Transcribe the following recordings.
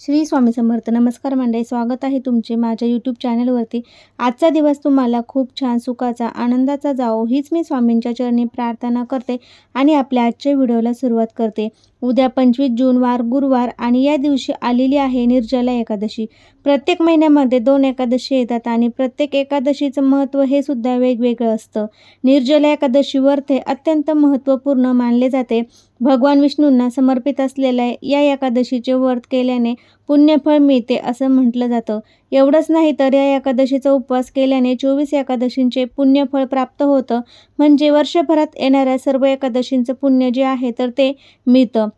श्री स्वामी समर्थ. नमस्कार मंडळी, स्वागत आहे तुमचे माझ्या यूट्यूब चॅनलवरती. आजचा दिवस तुम्हाला खूप छान सुखाचा, आनंदाचा जावो हीच मी स्वामींच्या चरणी प्रार्थना करते आणि आपल्या आजच्या व्हिडिओला सुरुवात करते. उद्या 25 जून वार गुरुवार आणि या दिवशी आलेली आहे निर्जला एकादशी. प्रत्येक महिन्यामध्ये 2 एकादशी येतात आणि प्रत्येक एकादशीचं महत्त्व हे सुद्धा वेगवेगळं असतं. निर्जला एकादशी व्रत हे अत्यंत महत्त्वपूर्ण मानले जाते. भगवान विष्णूंना समर्पित असलेल्या या एकादशीचे व्रत केल्याने पुण्यफळ मिळते असं म्हटलं जातं. एवढंच नाही तर या एकादशीचा उपवास केल्याने 24 एकादशींचे पुण्यफळ प्राप्त होतं. म्हणजे वर्षभरात येणाऱ्या सर्व एकादशींचं पुण्य जे आहे तर ते मिळतं.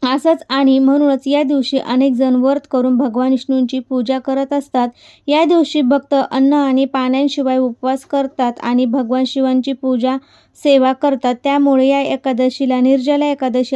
असंच आणि म्हणूनच या दिवशी अनेक जण व्रत करून भगवान विष्णूंची पूजा करत असतात. या दिवशी भक्त अन्न आणि पाण्याशिवाय उपवास करतात आणि भगवान शिवांची पूजा सेवा करतात. त्यामुळे या एकादशीला निर्जला एकादशी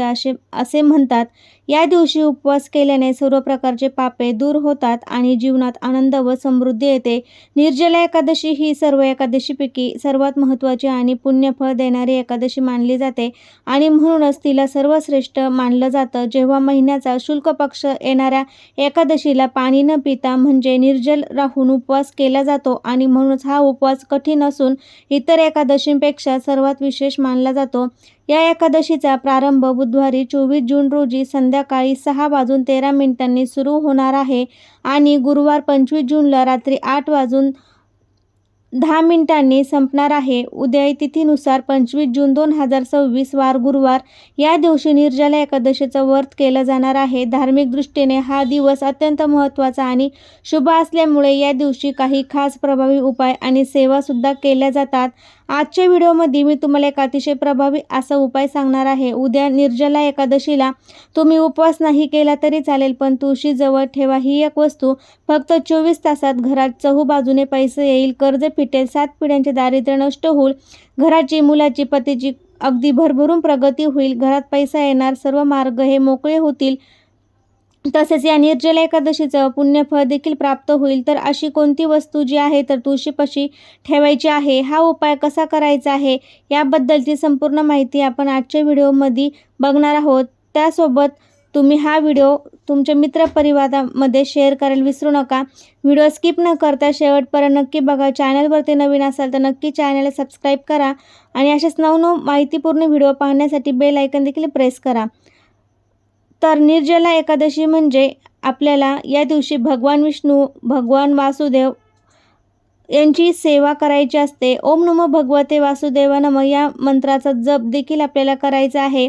असे म्हणतात. या दिवशी उपवास केल्याने सर्व प्रकारचे पापे दूर होतात आणि जीवनात आनंद व समृद्धी येते. निर्जला एकादशी ही सर्व एकादशीपैकी सर्वात महत्त्वाची आणि पुण्यफळ देणारी एकादशी मानली जाते आणि म्हणूनच तिला सर्वश्रेष्ठ मानलं जातं. जेव्हा महिन्याचा शुक्ल पक्ष येणाऱ्या एकादशीला पाणी न पिता म्हणजे निर्जल राहून उपवास केला जातो आणि म्हणूनच हा उपवास कठीण असून इतर एकादशींपेक्षा सर्वात विशेष मानला जातो. या एकादशीचा प्रारंभ बुधवारी 24 जून रोजी संध्याकाळी 6:13 सुरू होणार आहे आणि गुरुवार 25 जूनला रात्री 8:10 संपणार आहे. उद्याई तिथीनुसार 25 जून 2026 वार गुरुवार या दिवशी निर्जला एकादशीचं व्रत केलं जाणार आहे. धार्मिक दृष्टीने हा दिवस अत्यंत महत्त्वाचा आणि शुभ असल्यामुळे या दिवशी काही खास प्रभावी उपाय आणि सेवासुद्धा केल्या जातात. आजच्या व्हिडिओमध्ये मी तुम्हाला एक अतिशय प्रभावी असा उपाय सांगणार आहे. उद्या निर्जला एकादशीला तुम्ही उपवास नाही केला तरी चालेल, पण तुळशी जवळ ठेवा ही एक वस्तू. फक्त 24 तासात घरात चहूबाजूने पैसे येईल, कर्ज फिटेल, 7 पिढ्यांचे दारिद्र्य नष्ट होईल, घराची, मुलाची, पतीची अगदी भरभरून प्रगती होईल, घरात पैसा येणार, सर्व मार्ग हे मोकळे होतील. तसेच या निर्जला एकादशीचं पुण्यफळ देखील प्राप्त होईल. तर अशी कोणती वस्तू जी आहे तर तुळशीपाशी ठेवायची आहे, हा उपाय कसा करायचा आहे याबद्दलची संपूर्ण माहिती आपण आजच्या व्हिडिओमध्ये बघणार आहोत. त्यासोबत तुम्ही हा व्हिडिओ तुमच्या मित्रपरिवारामध्ये शेअर करायला विसरू नका. व्हिडिओ स्किप न करता शेवटपर्यंत नक्की बघा. चॅनलवरती नवीन असाल तर नक्की चॅनलला सबस्क्राईब करा आणि असेच नवनवीन माहितीपूर्ण व्हिडिओ पाहण्यासाठी बेल आयकॉन देखील प्रेस करा. तर निर्जला एकादशी म्हणजे आपल्याला या दिवशी भगवान विष्णू, भगवान वासुदेव यांची सेवा करायची असते. ओम नमो भगवते वासुदेवाय नमः या मंत्राचा जप देखील आपल्याला करायचा आहे.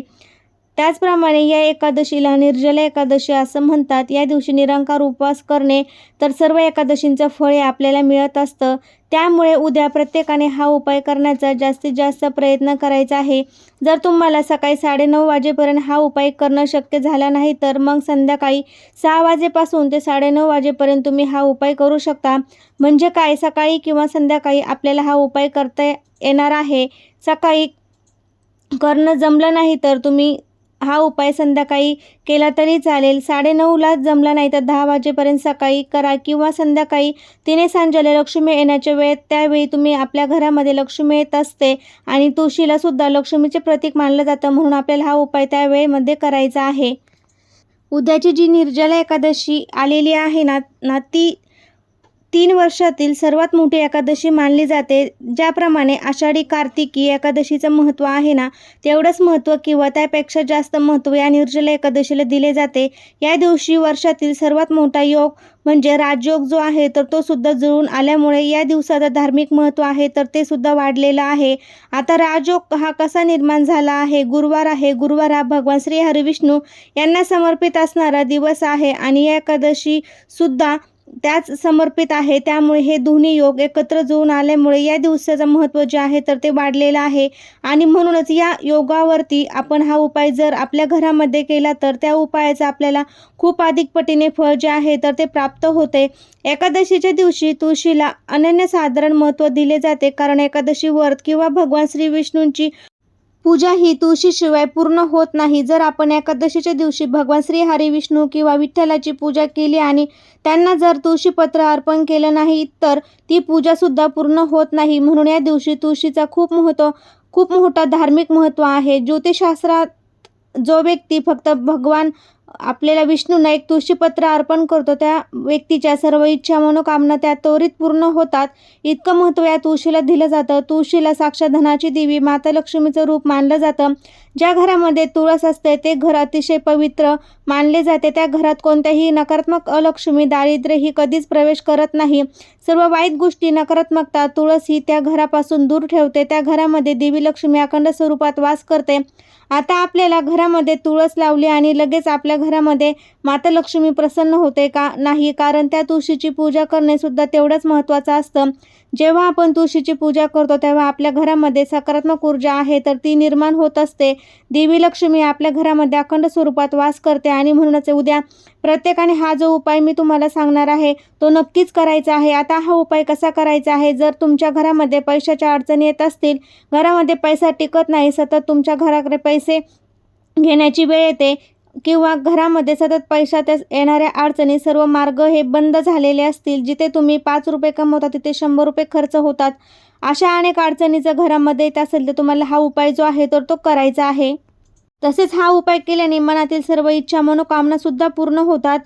त्याचप्रमाणे या एकादशीला निर्जला एकादशी असं म्हणतात. या दिवशी निरंकार उपवास करणे तर सर्व एकादशींचं फळ हे आपल्याला मिळत असतं. त्यामुळे उद्या प्रत्येकाने हा उपाय करण्याचा जास्तीत जास्त प्रयत्न करायचा आहे. जर तुम्हाला सकाळी 9:30 वाजेपर्यंत हा उपाय करणं शक्य झाला नाही तर मग संध्याकाळी 6 वाजेपासून ते 9:30 वाजेपर्यंत तुम्ही हा उपाय करू शकता. म्हणजे काय, सकाळी किंवा संध्याकाळी आपल्याला हा उपाय करता येणार आहे. सकाळी करणं जमलं नाही तर तुम्ही हा उपाय संध्याकाळी केला तरी चालेल. 9:30ला जमला नाही तर 10 वाजेपर्यंत सकाळी करा किंवा संध्याकाळी तिने सांजेला लक्ष्मी येण्याच्या वेळेत त्यावेळी तुम्ही आपल्या घरामध्ये लक्ष्मी येत असते आणि तुळशीला सुद्धा लक्ष्मीचे प्रतीक मानलं जातं, म्हणून आपल्याला हा उपाय त्या वेळेमध्ये करायचा आहे. उद्याची जी निर्जला एकादशी आलेली आहे ना ती 3 वर्षातील सर्वात मोठी एकादशी मानली जाते. ज्याप्रमाणे आषाढी कार्तिकी एकादशीचं महत्त्व आहे ना, तेवढंच महत्त्व किंवा त्यापेक्षा जास्त महत्त्व या निर्जला एकादशीला दिले जाते. या दिवशी वर्षातील सर्वात मोठा योग म्हणजे राजयोग जो आहे तर तो सुद्धा जुळून आल्यामुळे या दिवसाचं धार्मिक महत्त्व आहे तर ते सुद्धा वाढलेलं आहे. आता राजयोग हा कसा निर्माण झाला आहे? गुरुवार आहे. गुरुवार हा भगवान श्री हरिविष्णू यांना समर्पित असणारा दिवस आहे आणि या एकादशी सुद्धा त्याच समर्पित आहे. त्यामुळे हे दोन्ही योग एकत्र जुळून आल्यामुळे या दिवसाचं महत्त्व जे आहे तर ते वाढलेलं आहे आणि म्हणूनच या योगावरती आपण हा उपाय जर आपल्या घरामध्ये केला तर त्या उपायाचं आपल्याला खूप अधिक पटीने फळ जे आहे तर ते प्राप्त होते. एकादशीच्या दिवशी तुळशीला अनन्यसाधारण महत्त्व दिले जाते, कारण एकादशी व्रत किंवा भगवान श्री विष्णूंची पूजा ही तुळशीशिवाय पूर्ण होत नाही. जर आपण एकादशीच्या दिवशी भगवान श्री हरी विष्णू किंवा विठ्ठलाची पूजा केली आणि त्यांना जर तुळशीपत्र अर्पण केलं नाही तर ती पूजासुद्धा पूर्ण होत नाही. म्हणून या दिवशी तुळशीचा खूप मोठा धार्मिक महत्त्व आहे. ज्योतिषशास्त्रात जो व्यक्ती फक्त भगवान आपल्याला विष्णूंना एक तुळशीपत्र अर्पण करतो, त्या व्यक्तीच्या सर्व इच्छा मनोकामना त्या त्वरित पूर्ण होतात. इतकं महत्त्व या तुळशीला दिलं जातं. तुळशीला साक्षात धनाची देवी माता लक्ष्मीचं रूप मानलं जातं. ज्या घरामध्ये तुळस असते ते घर अतिशय पवित्र मानले जाते. त्या घरात कोणत्याही नकारात्मक अलक्ष्मी दारिद्र्य ही कधीच प्रवेश करत नाही. सर्व वाईट गोष्टी नकारात्मकता तुळस ही त्या घरापासून दूर ठेवते. त्या घरामध्ये देवी लक्ष्मी अखंड स्वरूपात वास करते. आता आपल्याला घरामध्ये तुळस लावली आणि लगेच आपल्या घरामध्ये माता लक्ष्मी प्रसन्न होते का? नाही, कारण त्या तुळशीची पूजा करणे सुद्धा तेवढंच महत्त्वाचं असतं. जेव्हा आपण तुळशीची पूजा करतो तेव्हा आपल्या घरामध्ये सकारात्मक ऊर्जा आहे तर ती निर्माण होत असते. देवी लक्ष्मी आपल्या घरामध्ये अखंड स्वरूपात वास करते आणि म्हणूनच उद्या प्रत्येकाने हा जो उपाय मी तुम्हाला सांगणार आहे तो नक्कीच करायचा आहे. आता हा उपाय कसा करायचा आहे? जर तुमच्या घरामध्ये पैशाच्या अडचणी येत असतील, घरामध्ये पैसा टिकत नाही, सतत तुमच्या घराकडे पैसे घेण्याची वेळ येते किंवा घरामध्ये सतत पैशाच्या येणाऱ्या अडचणी, सर्व मार्ग हे बंद झालेले असतील, जिथे तुम्ही 5 रुपये कमवता तिथे 100 रुपये खर्च होतात, अशा अनेक अडचणी जर घरामध्ये येत असेल तर तुम्हाला हा उपाय जो आहे तर तो करायचा आहे. तसेच हा उपाय केल्याने मनातील सर्व इच्छा मनोकामना सुद्धा पूर्ण होतात.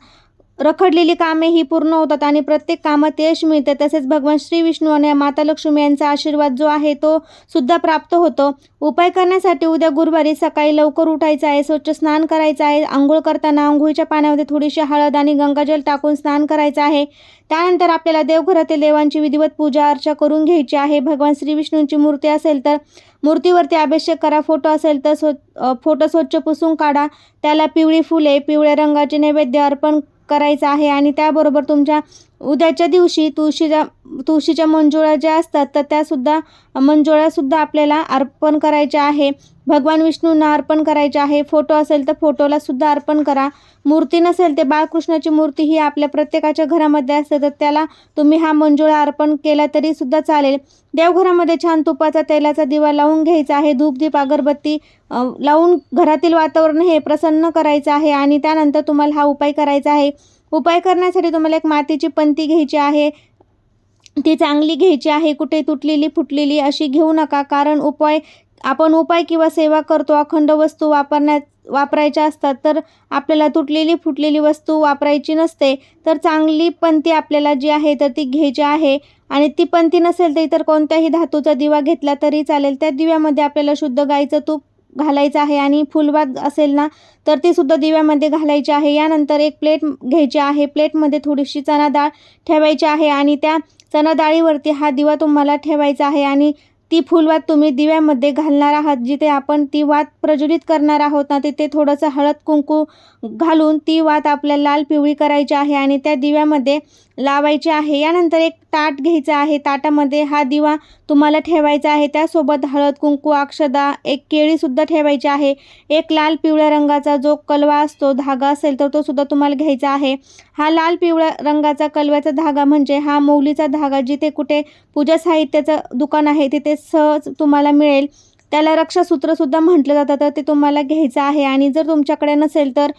रखडलेली कामे ही पूर्ण होतात आणि प्रत्येक कामात यश मिळते. तसेच भगवान श्री विष्णू आणि माता लक्ष्मी यांचा आशीर्वाद जो आहे तो सुद्धा प्राप्त होतो. उपाय करण्यासाठी उद्या गुरुवारी सकाळी लवकर उठायचं आहे, स्वच्छ स्नान करायचं आहे. आंघोळ करताना आंघोळीच्या पाण्यामध्ये थोडीशी हळद आणि गंगाजल टाकून स्नान करायचं आहे. त्यानंतर आपल्याला देवघरातील देवांची विधिवत पूजा अर्चा करून घ्यायची आहे. भगवान श्री विष्णूंची मूर्ती असेल तर मूर्तीवरती अभिषेक करा. फोटो असेल तर फोटो स्वच्छ पुसून काढा. त्याला पिवळी फुले, पिवळ्या रंगाचे नैवेद्य अर्पण करायचा आहे आणि त्याबरोबर तुमच्या उद्याच्या दिवशी तुळशीच्या मंजुळा ज्या असतात तर त्यासुद्धा मंजुळासुद्धा आपल्याला अर्पण करायच्या आहे. भगवान विष्णूंना अर्पण करायचे आहे. फोटो असेल तर फोटोला सुद्धा अर्पण करा. मूर्ती नसेल ते बाळकृष्णाची मूर्ती ही आपल्या प्रत्येकाच्या घरामध्ये असते तर त्याला तुम्ही हा मंजुळा अर्पण केला तरी सुद्धा चालेल. देवघरामध्ये छान तुपाचा तेलाचा दिवा लावून घ्यायचा आहे. धूपदीप अगरबत्ती लावून घरातील वातावरण हे प्रसन्न करायचं आहे आणि त्यानंतर तुम्हाला हा उपाय करायचा आहे. उपाय करण्यासाठी तुम्हाला एक मातीची पंती घ्यायची आहे. ती चांगली घ्यायची आहे. कुठे तुटलेली फुटलेली अशी घेऊ नका, कारण आपण उपाय किंवा सेवा करतो, अखंड वस्तू वापरायच्या असतात तर आपल्याला तुटलेली फुटलेली वस्तू वापरायची नसते. तर चांगली पंती आपल्याला जी आहे तर ती घ्यायची आहे आणि ती पंती नसेल तर इतर कोणत्याही धातूचा दिवा घेतला तरी चालेल. त्या दिव्यामध्ये आपल्याला शुद्ध गाईचं तूप घालायचं आहे आणि फुलवात असेल ना तर ती सुद्धा दिव्यामध्ये घालायची आहे. यानंतर एक प्लेट घ्यायची आहे. प्लेटमध्ये थोडीशी चणा डाळ ठेवायची आहे आणि त्या चणा डाळीवरती हा दिवा तुम्हाला ठेवायचा आहे आणि ती फुलवात तुम्ही दिव्यामध्ये घालणार आहात. जिथे आपण ती वात प्रज्वलित करणार आहोत ना तिथे थोडंसं हळद कुंकू घालून ती वात आपल्याला लाल पिवळी करायची आहे आणि त्या दिव्यामध्ये लावायची आहे. यानंतर एक ताट घ्यायचं आहे. ताटामध्ये हा दिवा तुम्हाला ठेवायचा आहे. त्यासोबत हळद कुंकू, अक्षदा, एक केळीसुद्धा ठेवायची आहे. एक लाल पिवळ्या रंगाचा जो कलवा असतो, धागा असेल तर तो सुद्धा तुम्हाला घ्यायचा आहे. हा लाल पिवळ्या रंगाचा कलव्याचा धागा म्हणजे हा मौलीचा धागा, जिथे कुठे पूजा साहित्याचं दुकान आहे तिथे सहज तुम्हाला मिळेल. त्याला रक्षासूत्रसुद्धा म्हटलं जातं तर ते तुम्हाला घ्यायचं आहे. आणि जर तुमच्याकडे नसेल तर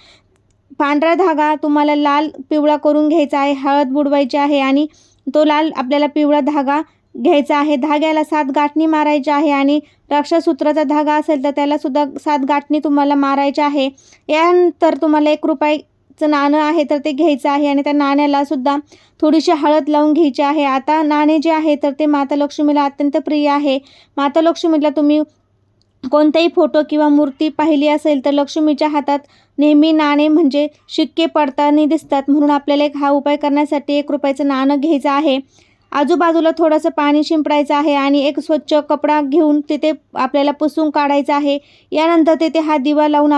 पांढरा धागा तुम्हाला लाल पिवळा करून घ्यायचा आहे. हळद बुडवायची आहे आणि तो लाल आपल्याला पिवळा धागा घ्यायचा आहे. धाग्याला 7 गाठणी मारायच्या आहे आणि रक्षासूत्राचा धागा असेल तर त्याला सुद्धा 7 गाठणी तुम्हाला मारायच्या आहे. यानंतर तुम्हाला 1 रुपयाचं नाणं आहे तर ते घ्यायचं आहे आणि त्या नाण्याला सुद्धा थोडीशी हळद लावून घ्यायची आहे. आता नाणे जे आहे तर ते माता लक्ष्मीला अत्यंत प्रिय आहे. माता लक्ष्मीला तुम्ही कोणताही फोटो किंवा मूर्ती पाहिली असेल तर लक्ष्मीच्या हातात नेहमी नाणे म्हणजे शिक्के पडताना दिसतात. म्हणून आपल्याला हा उपाय करण्यासाठी 1 रुपयाचं नाणं घ्यायचं आहे. आजूबाजूला थोडंसं पाणी शिंपडायचं आहे आणि एक स्वच्छ कपडा घेऊन तिथे आपल्याला पुसून काढायचं आहे. यानंतर तिथे हा दिवा लावून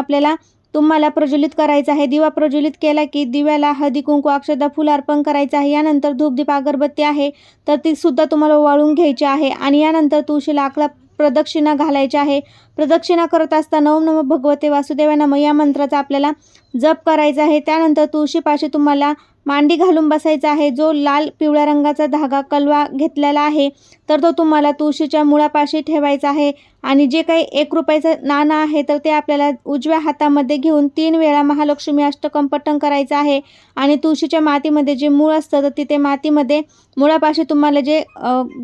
तुम्हाला प्रज्वलित करायचा आहे. दिवा प्रज्वलित केला की दिव्याला हळदी कुंकू, अक्षदा, फुल अर्पण करायचं आहे. यानंतर धूपदीप अगरबत्ती आहे तर ती सुद्धा तुम्हाला वाळून घ्यायची आहे आणि यानंतर तुळशीला 11 प्रदक्षिणा घालायची आहे. प्रदक्षिणा करत असताना ओम नमो भगवते वासुदेवाय नमः या मंत्राचा आपल्याला जप करायचा आहे. त्यानंतर तुळशीपाशी तुम्हाला मांडी घालून बसायचा आहे. जो लाल पिवळ्या रंगाचा धागा कलवा घेतलेला आहे तर तो तुम्हाला तुळशीच्या मुळापाशी ठेवायचा आहे आणि जे काही 1 रुपयाचं नाणं आहे तर ते आपल्याला उजव्या हातामध्ये घेऊन 3 वेळा महालक्ष्मी अष्टकं पठण करायचं आहे आणि तुळशीच्या मातीमध्ये जे मूळ असतं तर तिथे मातीमध्ये मुळापाशी तुम्हाला जे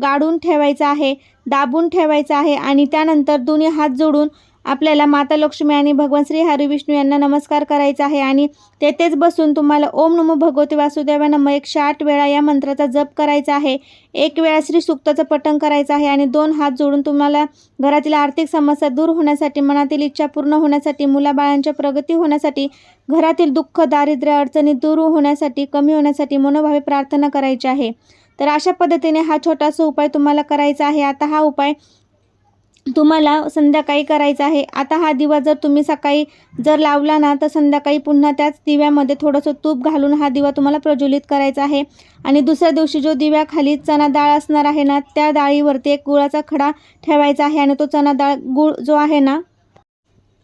गाडून ठेवायचं आहे, दाबून ठेवायचं आहे आणि त्यानंतर दोन्ही हात जोडून आपल्याला माता लक्ष्मी आणि भगवान श्री हरी विष्णू यांना नमस्कार करायचा आहे आणि तेथेच बसून तुम्हाला ओम नमो भगवते वासुदेवाय नमः 108 वेळा या मंत्राचा जप करायचा आहे. 1 वेळा श्री सूक्ताचं पठण करायचं आहे आणि 2 हात जोडून तुम्हाला घरातील आर्थिक समस्या दूर होण्यासाठी, मनातील इच्छा पूर्ण होण्यासाठी, मुलाबाळांच्या प्रगती होण्यासाठी, घरातील दुःख, दारिद्र्य, अडचणी दूर होण्यासाठी, कमी होण्यासाठी मनोभावे प्रार्थना करायची आहे. तर अशा पद्धतीने हा छोटासा उपाय तुम्हाला करायचा आहे. आता हा उपाय तुम्हाला संध्याकाळी करायचा आहे. आता हा दिवा जर तुम्ही सकाळी जर लावला ना, तर संध्याकाळी पुन्हा त्याच दिव्यामध्ये थोडंसं तूप घालून हा दिवा तुम्हाला प्रज्वलित करायचा आहे. आणि दुसऱ्या दिवशी जो दिव्याखाली चणा डाळ असणार आहे ना, त्या डाळीवरती एक गुळाचा खडा ठेवायचा आहे आणि तो चणा डाळ गुळ जो आहे ना,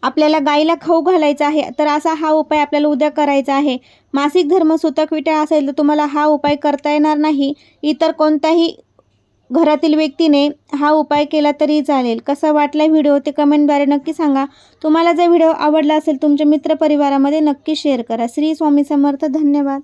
आपल्याला गाईला खाऊ घालायचा आहे. तर असा हा उपाय आपल्याला उद्या करायचा आहे. मासिक धर्म सुतक विटाळ असेल तर तुम्हाला हा उपाय करता येणार नाही. इतर कोणत्याही घरातील व्यक्तीने हा उपाय केला तरी चालेल. कसा वाटला व्हिडिओ ते कमेंटद्वारे नक्की सांगा. तुम्हाला जर व्हिडिओ आवडला असेल तुमच्या मित्रपरिवारामध्ये नक्की शेअर करा. श्री स्वामी समर्थ. धन्यवाद.